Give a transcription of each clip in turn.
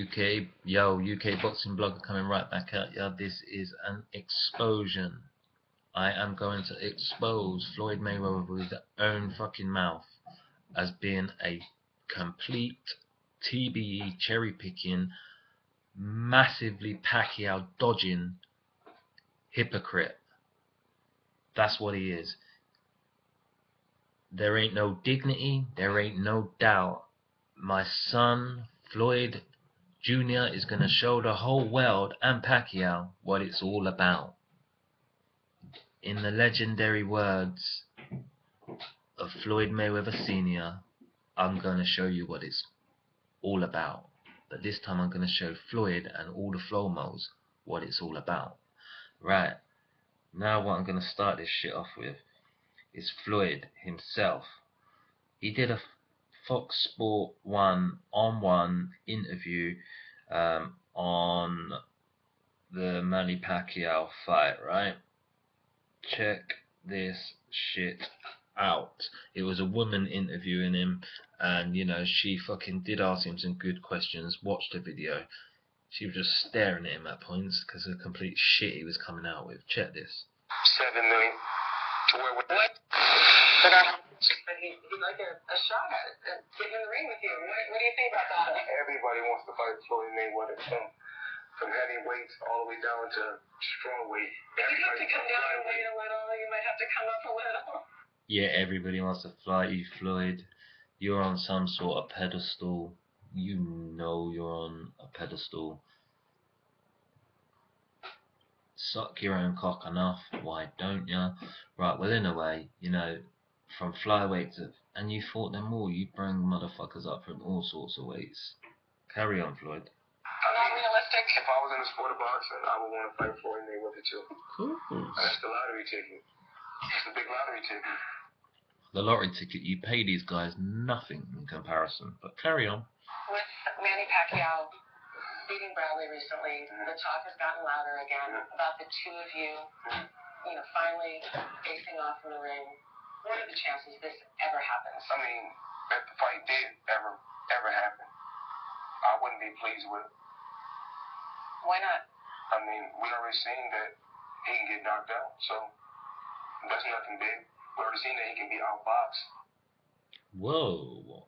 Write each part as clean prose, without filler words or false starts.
UK boxing blogger coming right back at ya. This is an explosion. I am going to expose Floyd Mayweather with his own fucking mouth as being a complete TBE cherry picking, massively Pacquiao dodging hypocrite. That's what he is. There ain't no dignity, there ain't no doubt. My son, Floyd Jr. is going to show the whole world and Pacquiao what it's all about. In the legendary words of Floyd Mayweather Sr., I'm going to show you what it's all about. But this time I'm going to show Floyd and all the Flomos what it's all about. Right, now what I'm going to start this shit off with is Floyd himself. He did a Fox Sport 1-on-1 interview on the Manny Pacquiao fight, right? Check this shit out. It was a woman interviewing him, and you know, she fucking did ask him some good questions. Watch the video. She was just staring at him at points because of the complete shit he was coming out with. Check this. 7 million. To where what? But he'd like a shot at it, get in the ring with you. What do you think about that? Everybody wants to fight Floyd Mayweather, from heavyweights all the way down to strawweight. You have to come down and weight a little. You might have to come up a little. Yeah, everybody wants to fight you, Floyd. You're on some sort of pedestal. You know you're on a pedestal. Suck your own cock enough. Why don't ya? Right, well, in a way, you know, from flyweight to, and you fought them all. You bring motherfuckers up from all sorts of weights. Carry on, Floyd. Not realistic. If I was in the sport of boxing, I would want to fight Floyd Mayweather too. Cool. That's the lottery ticket. It's a big lottery ticket. The lottery ticket, you pay these guys nothing in comparison. But carry on. With Manny Pacquiao beating Bradley recently, the talk has gotten louder again about the two of you, finally facing off in the ring. What are the chances this ever happens? I mean, if the fight did ever happen, I wouldn't be pleased with it. Why not? I mean, we already seen that he can get knocked out, so that's nothing big. We already seen that he can be outboxed. Whoa.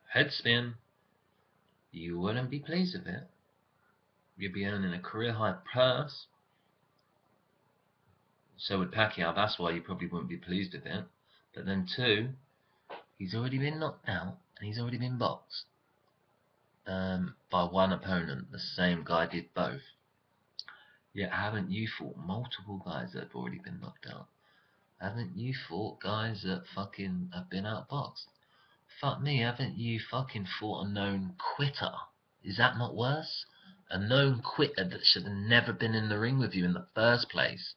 Head spin. You wouldn't be pleased with it. You'd be earning a career high purse. So would Pacquiao, that's why you probably wouldn't be pleased with it. But then two, he's already been knocked out and he's already been boxed by one opponent. The same guy did both. Yet haven't you fought multiple guys that have already been knocked out? Haven't you fought guys that fucking have been outboxed? Fuck me, haven't you fucking fought a known quitter? Is that not worse? A known quitter that should have never been in the ring with you in the first place.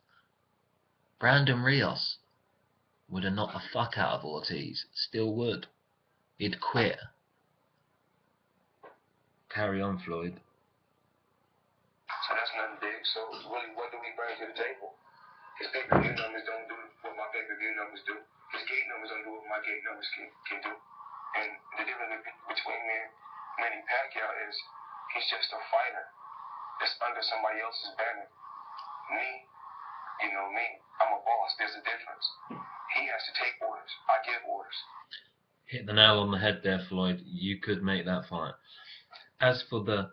Brandon Rios would have knocked the fuck out of Ortiz. Still would. He'd quit. Carry on, Floyd. So that's nothing big. So really, what do we bring to the table? His pay-per-view numbers don't do what my pay-per-view numbers do. His gate numbers don't do what my gate numbers can do. And the difference between me and Manny Pacquiao is he's just a fighter that's under somebody else's banner. Me, I'm a boss. There's a difference. He has to take orders. I give orders. Hit the nail on the head there, Floyd. You could make that fight. As for the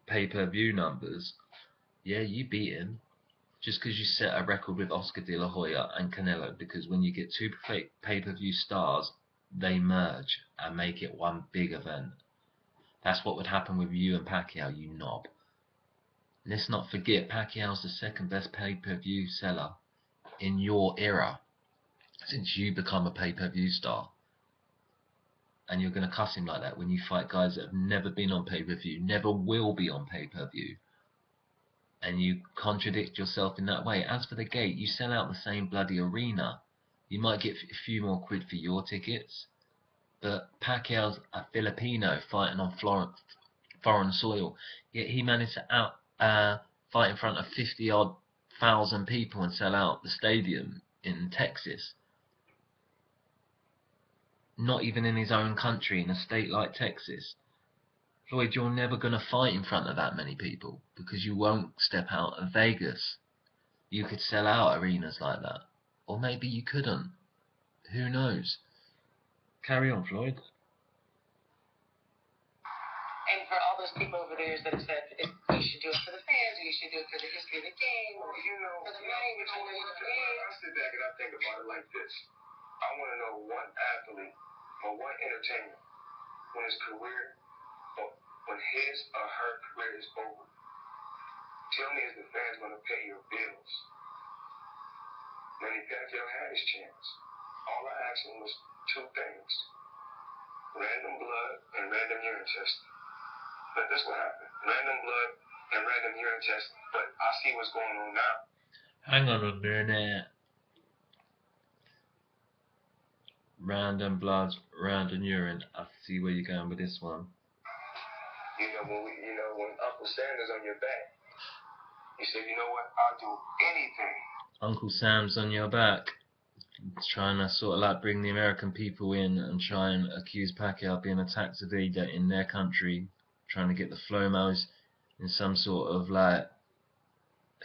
pay-per-view numbers, yeah, you beat him. Just because you set a record with Oscar De La Hoya and Canelo, because when you get two pay-per-view stars, they merge and make it one big event. That's what would happen with you and Pacquiao, you knob. Let's not forget, Pacquiao's the second best pay-per-view seller in your era, since you become a pay-per-view star. And you're going to cuss him like that when you fight guys that have never been on pay-per-view, never will be on pay-per-view. And you contradict yourself in that way. As for the gate, you sell out the same bloody arena. You might get a few more quid for your tickets, but Pacquiao's a Filipino fighting on foreign soil. Yet he managed to fight in front of 50-odd thousand people and sell out the stadium in Texas. Not even in his own country, in a state like Texas. Floyd, you're never going to fight in front of that many people because you won't step out of Vegas. You could sell out arenas like that. Or maybe you couldn't. Who knows? Carry on, Floyd. And for all those people over there that have said you should do it for the fans, or you should do it for the history of the game, or for the money, which I know you don't need. I sit back and I think about it like this. I want to know one athlete or one entertainer when his career, or when his or her career is over. Tell me, is the fans going to pay your bills? Manny Pacquiao had his chance. All I asked him was two things: random blood and random urine testing. But that's what happened. Random blood and random urine testing. But I see what's going on now. Hang on a minute. Random blood, random urine. I see where you're going with this one. You know, when Uncle Sam is on your back, you say, you know what, I'll do anything. Uncle Sam's on your back. He's trying to sort of like bring the American people in and try and accuse Pacquiao of being a tax evader in their country, trying to get the Flomos in some sort of like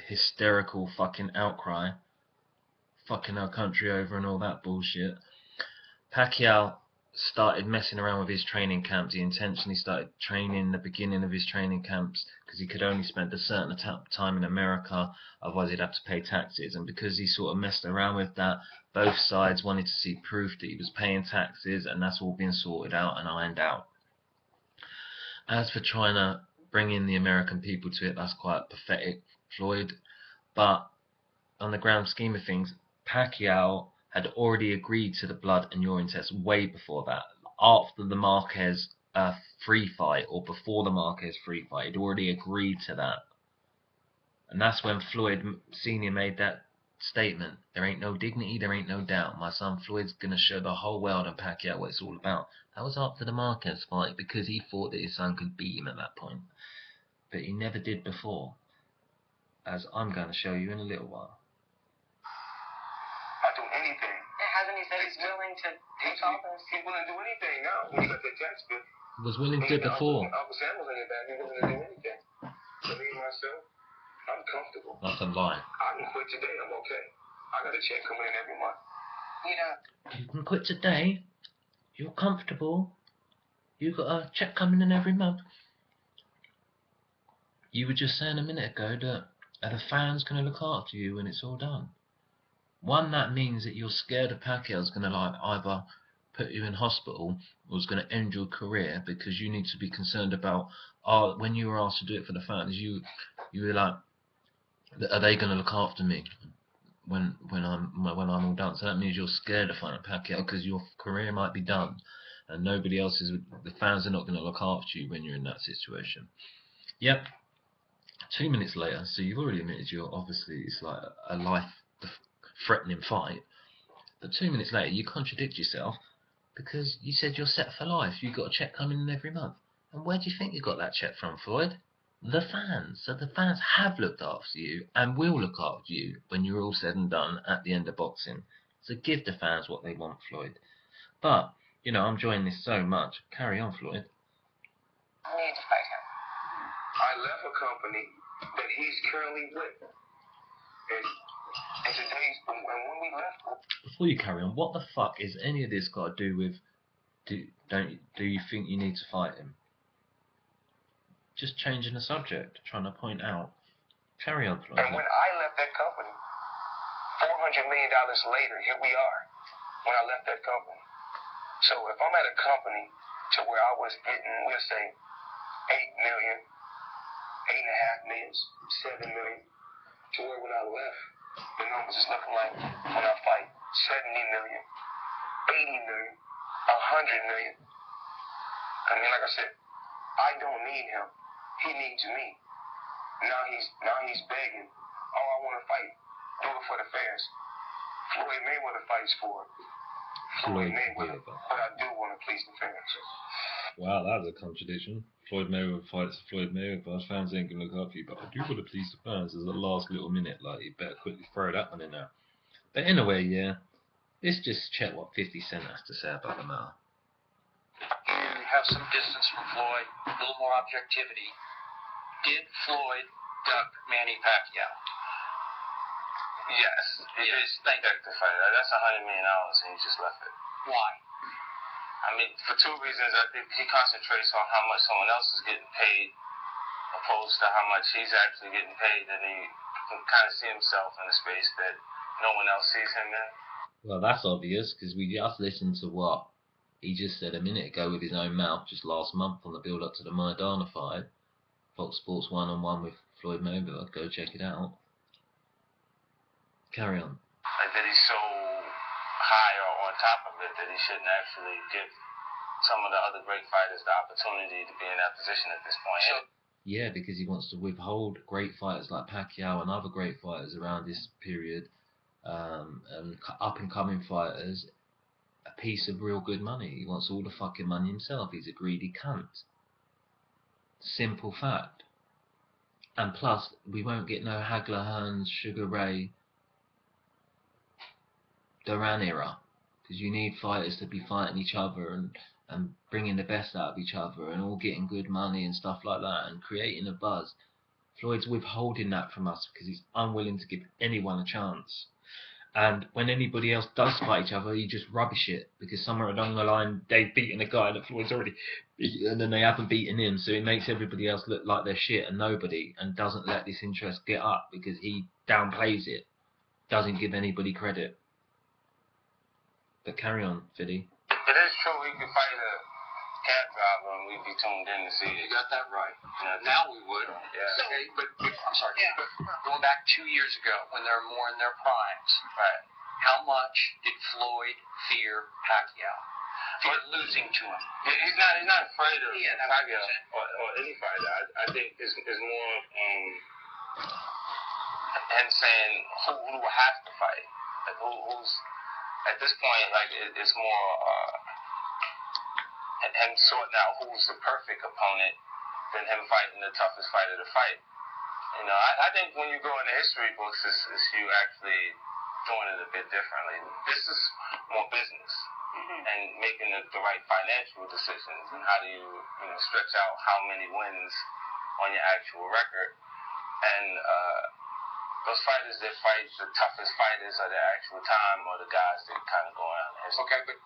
hysterical fucking outcry, fucking our country over and all that bullshit. Pacquiao started messing around with his training camps. He intentionally started training the beginning of his training camps because he could only spend a certain time in America, otherwise he'd have to pay taxes. And because he sort of messed around with that, both sides wanted to see proof that he was paying taxes, and that's all being sorted out and ironed out. As for trying to bring in the American people to it, that's quite pathetic, Floyd. But on the grand scheme of things, Pacquiao had already agreed to the blood and urine test way before that. After the Marquez free fight, or before the Marquez free fight, he'd already agreed to that. And that's when Floyd Sr. made that statement: there ain't no dignity, there ain't no doubt. My son Floyd's going to show the whole world and Pacquiao what it's all about. That was after the Marquez fight, because he thought that his son could beat him at that point. But he never did before, as I'm going to show you in a little while. I'll do anything. Hasn't he said he's willing to take all those? He's willing to do anything now. When he got that tax bill. He was willing to do it before. Uncle Sam was on your back. He willing to do anything. For me, myself, I'm comfortable. That's a lie. I can quit today. I'm okay. I got a check coming in every month. You know. You can quit today. You're comfortable. You got a check coming in every month. You were just saying a minute ago that the fans going to look after you when it's all done. One, that means that you're scared of Pacquiao's going to like either put you in hospital or is going to end your career, because you need to be concerned about, when you were asked to do it for the fans, you were like, are they going to look after me when I'm all done? So that means you're scared of fighting Pacquiao because your career might be done, and nobody else is. The fans are not going to look after you when you're in that situation. Yep. 2 minutes later, so you've already admitted it's like a life-threatening fight. But 2 minutes later, you contradict yourself because you said you're set for life. You got a check coming in every month. And where do you think you got that check from, Floyd? The fans. So the fans have looked after you and will look after you when you're all said and done at the end of boxing. So give the fans what they want, Floyd. But, I'm enjoying this so much. Carry on, Floyd. I need to fight him. I left a company that he's currently with. And today's, and when we left. Before you carry on, what the fuck is any of this got to do with? Do you think you need to fight him? Just changing the subject, trying to point out. Carry on, Floyd. And when I left that company, $400 million later, here we are. When I left that company. So if I'm at a company to where I was getting, we'll say, 8 million, 8.5 million, 7 million, to where when I left, the numbers is looking like when I fight 70 million, 80 million, 100 million. I mean, like I said, I don't need him. He needs me. Now he's begging. Oh, I want to fight. Do it for the fans. Floyd Mayweather fights for it. Floyd Mayweather. But I do want to please the fans. Wow, that was a contradiction. Floyd Mayweather fights Floyd Mayweather. Fans ain't gonna look up for you, but I do want to please the fans. There's the last little minute, like you better quickly throw that one in there. But anyway, yeah, let's just check what 50 Cent has to say about the matter. have some distance from Floyd, a little more objectivity. Did Floyd duck Manny Pacquiao? Yes. Yes, Thank the fight. That's $100 million, and he just left it. Why? I mean, for two reasons. I think he concentrates on how much someone else is getting paid, opposed to how much he's actually getting paid, and he can kind of see himself in a space that no one else sees him in. Well, that's obvious, because we just listened to what he just said a minute ago with his own mouth just last month on the build-up to the Maidana fight. Fox Sports one-on-one with Floyd Mayweather. Go check it out. Carry on. Like that he's so high or on top of it that he shouldn't actually give some of the other great fighters the opportunity to be in that position at this point. So, yeah, because he wants to withhold great fighters like Pacquiao and other great fighters around this period, and up-and-coming fighters, a piece of real good money. He wants all the fucking money himself. He's a greedy cunt. Simple fact. And plus, we won't get no Hagler, Hearns, Sugar Ray, Duran era, because you need fighters to be fighting each other and bringing the best out of each other and all getting good money and stuff like that and creating a buzz. Floyd's withholding that from us because he's unwilling to give anyone a chance. And when anybody else does fight each other, he just rubbish it, because somewhere along the line they've beaten a guy that Floyd's already beaten and they haven't beaten him, so it makes everybody else look like they're shit and nobody, and doesn't let this interest get up because he downplays it, doesn't give anybody credit. But carry on, Fiddy. It is true he could fight a cab driver and we'd be tuned in to see it. you got that right. You know, Now we would. Yeah. Okay, but I'm sorry. Yeah. But going back 2 years ago, when they're more in their primes, Right. how much did Floyd fear Pacquiao? Fear losing to him. He's not afraid of Yeah, Pacquiao or any fighter. I think it's more him saying who do I have to fight? Like who's at this point, like it's more him sorting out who's the perfect opponent than him fighting the toughest fighter to fight. You know, I think when you go in the history books, it's you actually doing it a bit differently. This is more business and making the right financial decisions, and how do you stretch out how many wins on your actual record. And those fighters that fight the toughest fighters at the actual time are the guys that kind of go around the history. Okay, but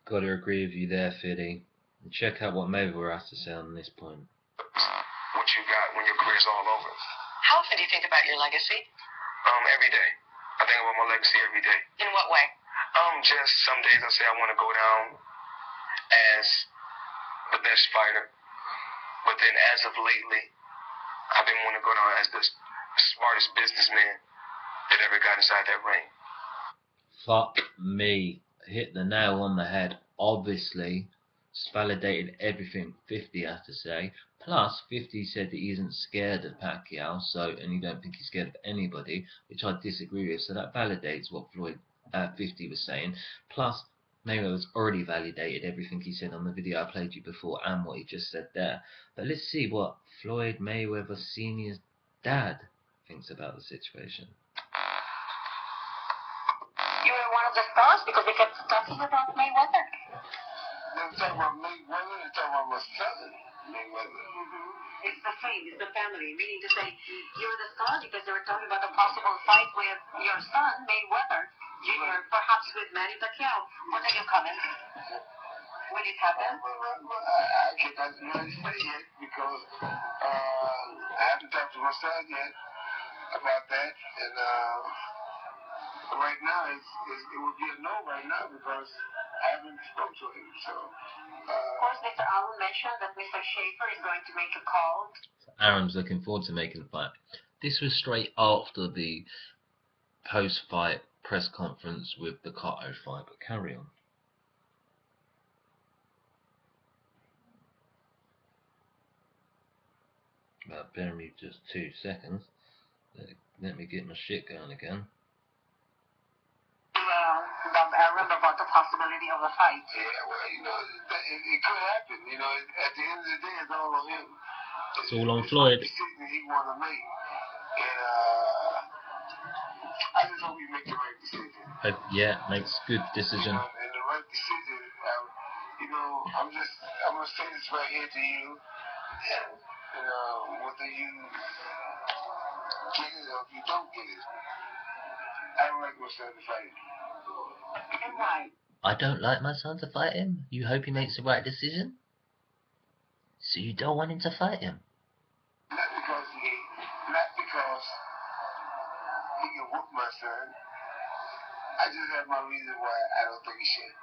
Gotta agree with you there, Fiddy. And check out what Mayweather has to say on this point. What you got when your career's all over? How often do you think about your legacy? Every day. I think about my legacy every day. In what way? Just some days I say I want to go down as the best fighter, but then as of lately, I've been wanting to go down as the smartest businessman that ever got inside that ring. Fuck me. Hit the nail on the head. Obviously, it's validated everything 50 has to say. Plus, 50 said that he isn't scared of Pacquiao, and he don't think he's scared of anybody, which I disagree with. So that validates what 50 was saying. Plus, Mayweather's already validated everything he said on the video I played you before and what he just said there. But let's see what Floyd Mayweather Sr.'s dad thinks about the situation. You were one of the stars because they kept talking about Mayweather. They were talking about Mayweather, they talking about my son, Mayweather. It's the same, it's the family. Meaning to say, you were the star because they were talking about a possible fight with your son, Mayweather Jr., perhaps with Manny Pacquiao. What are your comments? Will it happen? I can't really say yet because I haven't talked to my son yet about that, and right now it would be a no right now because I haven't spoken to him. So, Of course, Mr. Allen mentioned that Mr. Schaefer is going to make a call. Aaron's looking forward to making the fight. This was straight after the post-fight press conference with the Cotto fight, but carry on. Bear me just 2 seconds. Let me get my shit going again. Bob Arum about the possibility of a fight. yeah, well, it could happen. At the end of the day, it's all on him. It's all on Floyd. It's the decision he want to make, and I just hope he makes the right decision. Yeah, makes good decision. And the right decision, You know, I'm gonna say this right here to you. And whether you get it or if you don't get it, I don't like my son to fight. And why? I don't like my son to fight him. You hope he makes the right decision? So you don't want him to fight him? Not because he can whoop my son. I just have my reason why I don't think he should.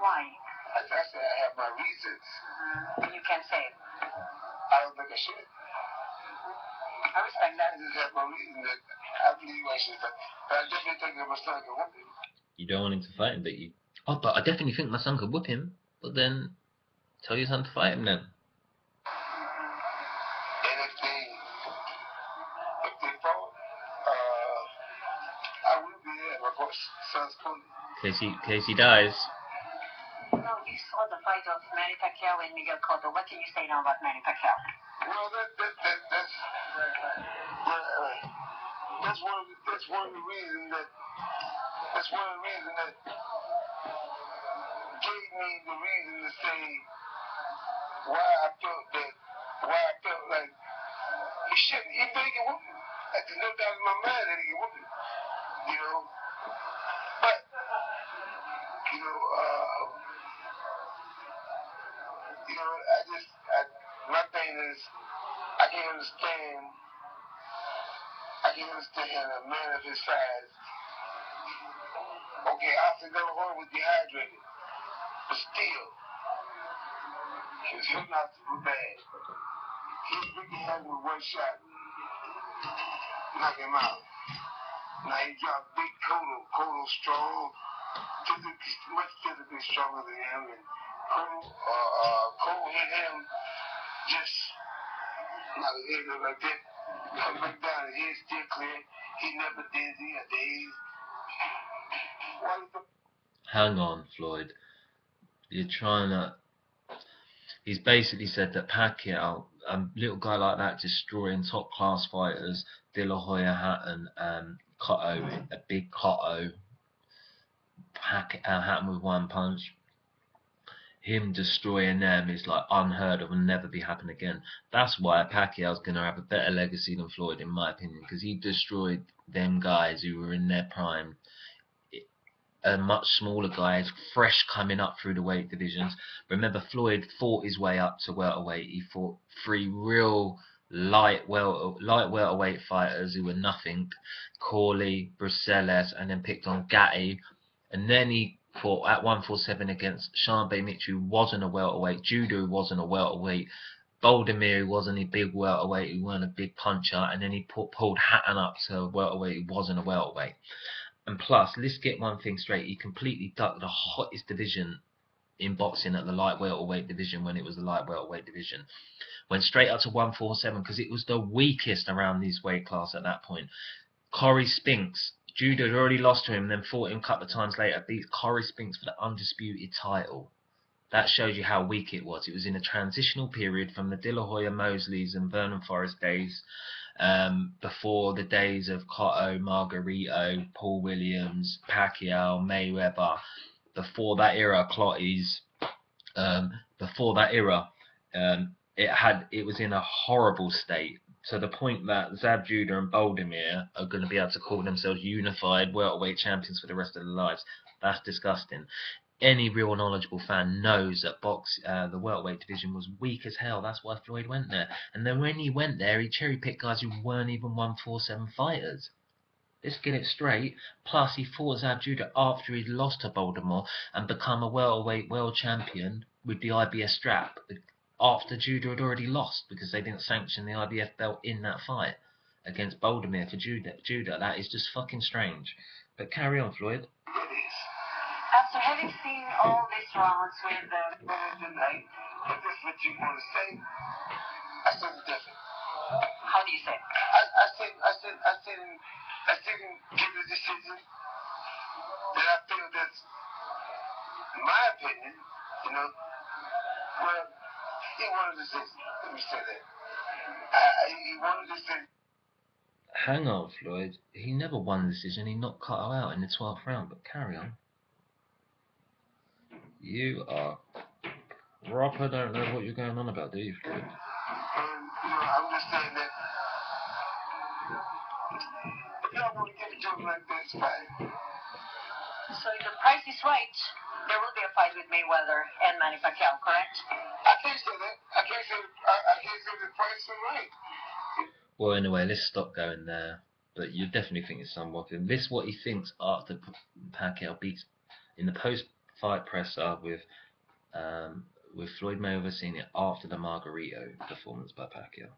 Why? I said I have my reasons. You can't say it. I don't think I should. I respect that. I just have my reason that I believe I should. But I definitely think that my son can whoop him. You don't want him to fight him, but you... Oh, but I definitely think my son could whoop him. But then, tell your son to fight him then. And if they fought, I will be there. My son's pulling. Casey dies. No, you saw the fight of Manny Pacquiao and Miguel Cotto. What can you say now about Manny Pacquiao? Well, that's one of the reasons that gave me the reason to say why I felt like he shouldn't. He think he whoop him. There's no doubt in my mind that he can whoop him. You know, but my thing is I can understand a man of his size. Okay, Oscar De La Hoya was dehydrated, but still, he was hitting out super bad. He had with one shot, knock him out. Now he dropped big Cotto. Cotto strong, much physically stronger than him, and Cotto hit him just not his head look like that. Come back down, his head still clear. He never dizzy or dazed. Hang on, Floyd. You're trying to... He's basically said that Pacquiao, a little guy like that, destroying top class fighters, De La Hoya, Hatton, Cotto, a big Cotto, Hatton with one punch. Him destroying them is like unheard of and never be happening again. That's why Pacquiao's gonna have a better legacy than Floyd, in my opinion, because he destroyed them guys who were in their prime. Much smaller guys, fresh coming up through the weight divisions. Remember, Floyd fought his way up to welterweight. He fought 3 real light welterweight fighters who were nothing, Corley, Bruselas, and then picked on Gatti. And then he fought at 147 against Sean Mitchell, who wasn't a welterweight. Judo wasn't a welterweight. Boldemir, who wasn't a big welterweight, who wasn't a big puncher. And then he pulled Hatton up to a welterweight, who wasn't a welterweight. And plus, let's get one thing straight. He completely ducked the hottest division in boxing at the light welterweight division when it was the light welterweight division. Went straight up to 147 because it was the weakest around this weight class at that point. Corey Spinks, Judo had already lost to him, then fought him a couple of times later, beat Corey Spinks for the undisputed title. That shows you how weak it was. It was in a transitional period from the De La Hoya, Mosleys and Vernon Forrest days, before the days of Cotto, Margarito, Paul Williams, Pacquiao, Mayweather. Before that era, Clotties. Before that era, it was in a horrible state. To the point that Zab Judah and Boldemir are going to be able to call themselves unified welterweight champions for the rest of their lives. That's disgusting. Any real knowledgeable fan knows that the welterweight division was weak as hell. That's why Floyd went there. And then when he went there, he cherry-picked guys who weren't even 147 fighters. Let's get it straight. Plus, he fought Zab Judah after he'd lost to Baltimore and become a welterweight world champion with the IBF strap. After Judah had already lost because they didn't sanction the IBF belt in that fight against Boldemir for Judah. That is just fucking strange. But carry on, Floyd. After having seen all these rounds with tonight, if this is what you want to say, I said it different. how do you say? I said him give a decision that I feel that's, in my opinion, well, he wanted a decision. Let me say that. He wanted a decision. Hang on, Floyd. He never won the decision. He knocked Cotto out in the 12th round. But carry on. You are Roper don't know what you're going on about, do you, Floyd? And, I'm just saying that if y'all want to give it to him like this, right? So the price is right. There will be a fight with Mayweather and Manny Pacquiao, correct? I can't say that. I can't say the price is right. Well, anyway, let's stop going there. But you definitely think it's somewhat. This is what he thinks after Pacquiao beats in the post-fight presser with Floyd Mayweather Sr. after the Margarito performance by Pacquiao.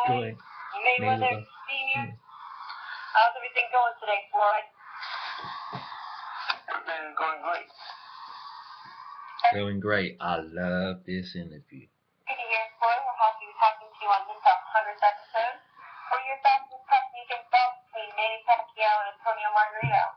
Floyd, Mayweather Sr. How's everything going today, Floyd? Everything's going great. Going great. I love this interview. Good to hear, Floyd. We're happy to be talking to you on this 100th episode. What are your thoughts on this precedent bout between Manny Pacquiao and Antonio Margarito?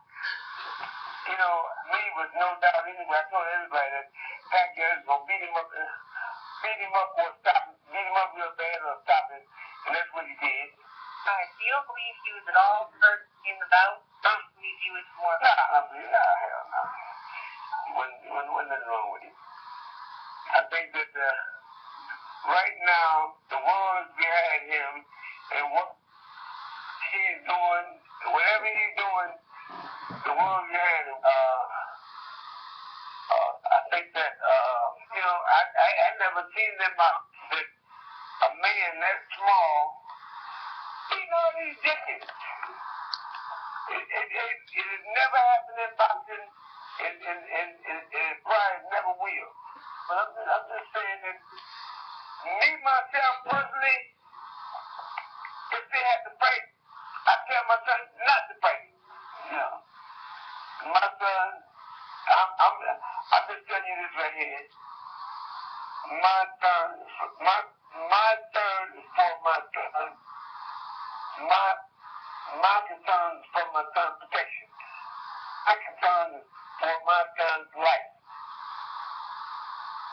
You know, me with no doubt anyway, I told everybody that Pacquiao is going to beat him up or stop him, beat him up real bad or stop him, and that's what he did. Alright, so you don't believe he was at all hurt in the bout? You believe he was more... Hell no. Wasn't nothing wrong with it. I think that right now, the world's behind him, and what he's doing, whatever he's doing, the world's behind him. I think that, I never seen them that a man that small, beating all these digits. It has never happened in boxing, and it probably never will. But I'm just saying that me, myself, personally, if they had to fight, I tell my son not to fight. You know, my son, I'm just telling you this right here. My turn is for my son. My concern is for my son's protection. My concern is for my son's life.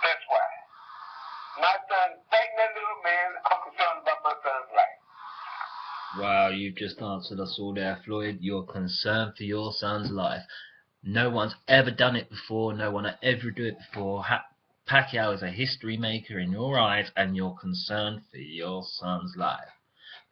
That's why. My son, fighting that little man, I'm concerned about my son's life. Wow, you've just answered us all there, Floyd. You're concerned for your son's life. No one's ever done it before. No one will ever do it before. Pacquiao is a history maker in your eyes, and you're concerned for your son's life.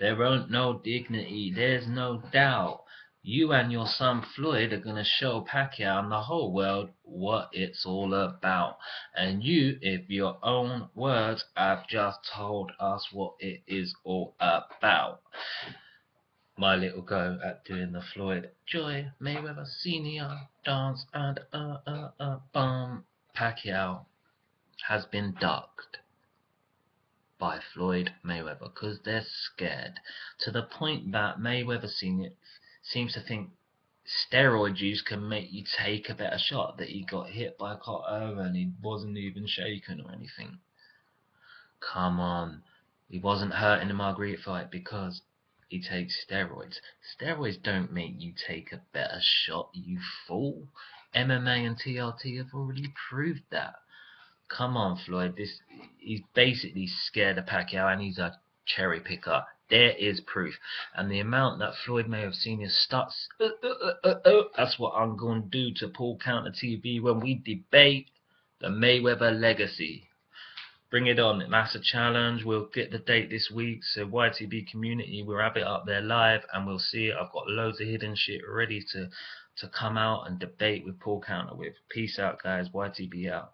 There ain't no dignity. There's no doubt. You and your son Floyd are going to show Pacquiao and the whole world what it's all about. And you, in your own words, have just told us what it is all about. My little go at doing the Floyd Joy Mayweather Sr. dance and Pacquiao has been ducked by Floyd Mayweather because they're scared, to the point that Mayweather Sr. seems to think steroid use can make you take a better shot, that he got hit by Cotto and he wasn't even shaken or anything. Come on, he wasn't hurt in the Margarita fight because he takes steroids. Steroids don't make you take a better shot, you fool. MMA and TRT have already proved that. Come on, Floyd. He's basically scared of Pacquiao, and he's a cherry picker. There is proof. And the amount that Floyd Mayweather Sr. starts, that's what I'm going to do to Paul Counter TV when we debate the Mayweather legacy. Bring it on. That's a challenge. We'll get the date this week. So YTB community, we'll have it up there live, and we'll see it. I've got loads of hidden shit ready to come out and debate with Paul Counter with. Peace out, guys. YTB out.